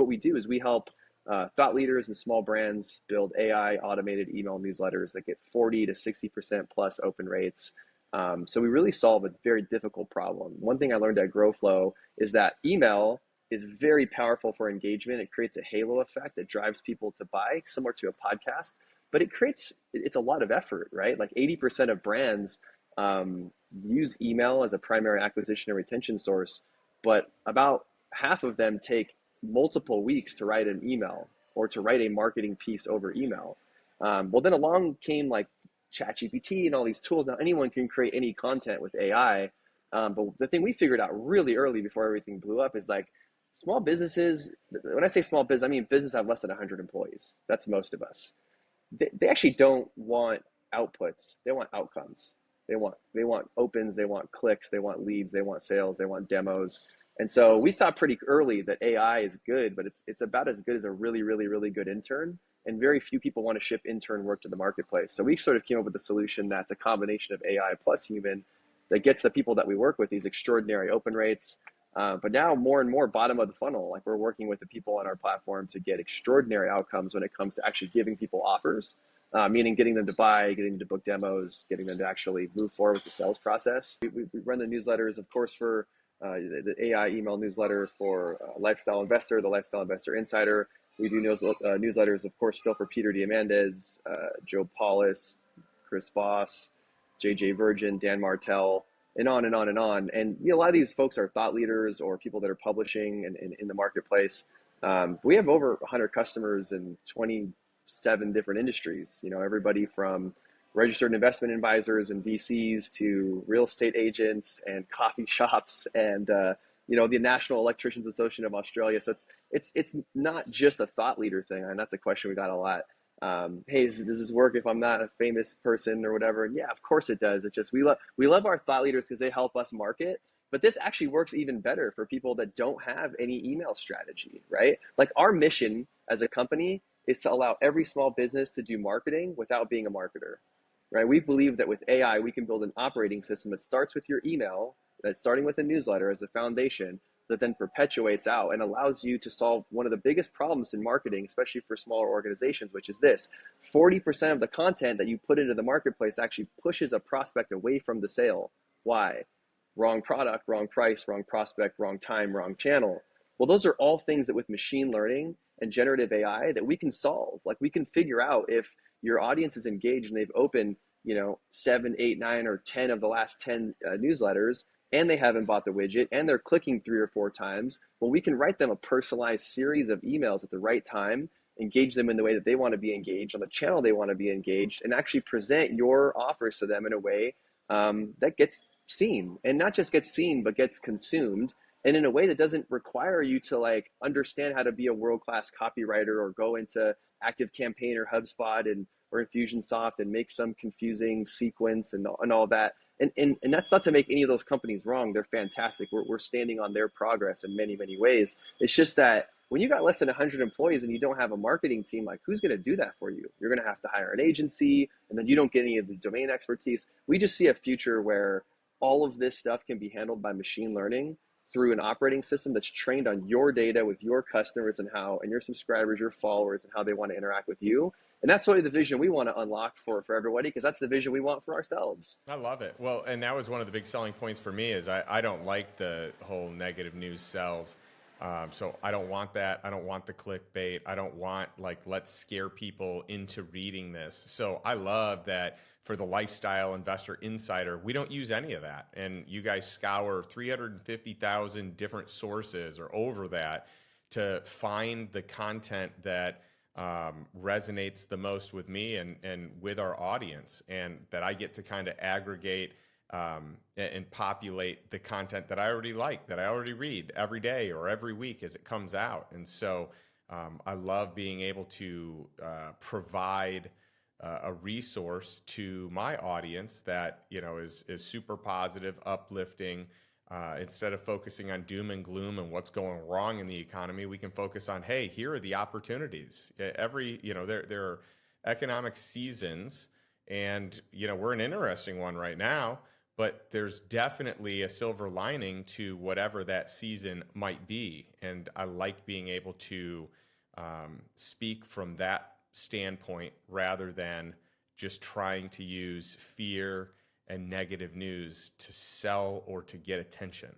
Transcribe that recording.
we do is we help thought leaders and small brands build AI automated email newsletters that get 40 to 60% plus open rates. So we really solve a very difficult problem. One thing I learned at GrowFlow is that email is very powerful for engagement. It creates a halo effect that drives people to buy, similar to a podcast. But it's a lot of effort, right? Like 80% of brands use email as a primary acquisition and retention source, but about half of them take multiple weeks to write an email or to write a marketing piece over email. Well, then along came like ChatGPT and all these tools. Now anyone can create any content with AI. But the thing we figured out really early before everything blew up is like small businesses. When I say small business, I mean business have less than 100 employees. That's most of us. They actually don't want outputs. They want outcomes. They want opens, they want clicks, they want leads, they want sales, they want demos. And so we saw pretty early that AI is good, but it's about as good as a really, really, really good intern. And very few people want to ship intern work to the marketplace. So we sort of came up with a solution that's a combination of AI plus human that gets the people that we work with these extraordinary open rates. But now more and more bottom of the funnel, like we're working with the people on our platform to get extraordinary outcomes when it comes to actually giving people offers, meaning getting them to buy, getting them to book demos, getting them to actually move forward with the sales process. We run the newsletters, of course, for the AI email newsletter for Lifestyle Investor, the Lifestyle Investor Insider. We do newsletters, of course, still for Peter Diamandis, Joe Paulus, Chris Voss, JJ Virgin, Dan Martell, and on and on and on. And a lot of these folks are thought leaders or people that are publishing in the marketplace. We have over 100 customers in 27 different industries. Everybody from registered investment advisors and VCs to real estate agents and coffee shops and the National Electricians Association of Australia. So it's not just a thought leader thing, and that's a question we got a lot. Hey, does this work if I'm not a famous person or whatever? And yeah, of course it does. It's just we love our thought leaders because they help us market. But this actually works even better for people that don't have any email strategy, right? Like our mission as a company is to allow every small business to do marketing without being a marketer, right? We believe that with AI, we can build an operating system that starts with your email, that's starting with a newsletter as the foundation, that then perpetuates out and allows you to solve one of the biggest problems in marketing, especially for smaller organizations, which is this: 40% of the content that you put into the marketplace actually pushes a prospect away from the sale. Why? Wrong product, wrong price, wrong prospect, wrong time, wrong channel. Well, those are all things that with machine learning and generative AI that we can solve. Like we can figure out if your audience is engaged and they've opened, 7, 8, 9, or 10 of the last 10 newsletters, and they haven't bought the widget, and they're clicking 3 or 4 times. Well, we can write them a personalized series of emails at the right time, engage them in the way that they want to be engaged, on the channel they want to be engaged, and actually present your offers to them in a way that gets seen, and not just gets seen, but gets consumed, and in a way that doesn't require you to like understand how to be a world-class copywriter or go into ActiveCampaign or HubSpot or Infusionsoft and make some confusing sequence and all that. And that's not to make any of those companies wrong. They're fantastic. We're standing on their progress in many, many ways. It's just that when you got less than 100 employees and you don't have a marketing team, like who's going to do that for you? You're going to have to hire an agency, and then you don't get any of the domain expertise. We just see a future where all of this stuff can be handled by machine learning through an operating system that's trained on your data with your customers and your subscribers, your followers, and how they want to interact with you. And that's really the vision we want to unlock for everybody, because that's the vision we want for ourselves. I love it. Well, and that was one of the big selling points for me is I don't like the whole negative news sells. So I don't want that. I don't want the clickbait. I don't want let's scare people into reading this. So I love that for the Lifestyle Investor Insider, we don't use any of that. And you guys scour 350,000 different sources or over that to find the content that resonates the most with me and with our audience, and that I get to kind of aggregate and populate the content that I already like, that I already read every day or every week as it comes out. And so I love being able to provide a resource to my audience that is super positive, uplifting. Instead of focusing on doom and gloom and what's going wrong in the economy, we can focus on, hey, here are the opportunities. There are economic seasons, and we're an interesting one right now. but there's definitely a silver lining to whatever that season might be. And I like being able to speak from that standpoint rather than just trying to use fear and negative news to sell or to get attention.